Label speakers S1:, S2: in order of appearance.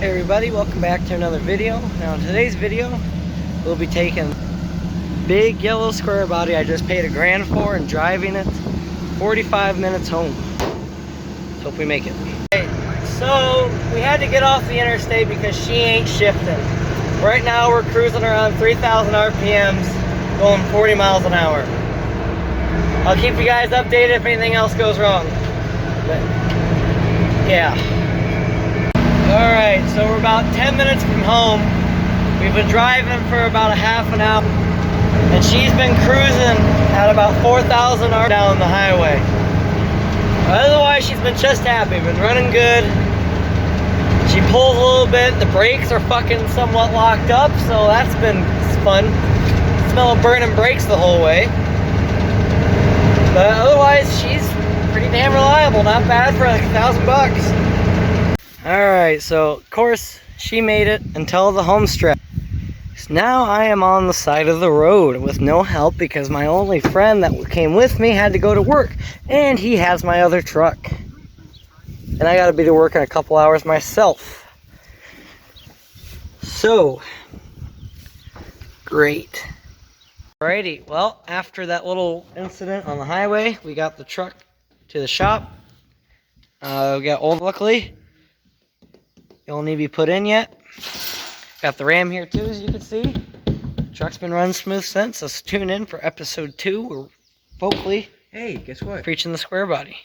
S1: Hey everybody, welcome back to another video. Now in today's video, we'll be taking big yellow square body I just paid $1,000 for and driving it 45 minutes home. Let's hope we make it. Okay, so we had to get off the interstate because she ain't shifting. Right now we're cruising around 3,000 RPMs, going 40 miles an hour. I'll keep you guys updated if anything else goes wrong. But yeah. Alright, so we're about 10 minutes from home. We've been driving for about a half an hour. And she's been cruising at about 4,000 RPM down the highway. Otherwise, she's been just happy. Been running good. She pulls a little bit. The brakes are fucking somewhat locked up, so that's been fun. Smell of burning brakes the whole way. But otherwise, she's pretty damn reliable. Not bad for like $1,000. Alright, so of course she made it until the home stretch. So now I am on the side of the road with no help because my only friend that came with me had to go to work and he has my other truck. And I gotta be to work in a couple hours myself. So, great. Alrighty, well, after that little incident on the highway, we got the truck to the shop. We got old, luckily. It won't need to be put in yet. Got the Ram here too, as you can see. Truck's been running smooth since. Let's tune in for episode 2. We're hopefully,
S2: hey, guess what?
S1: preaching the square body.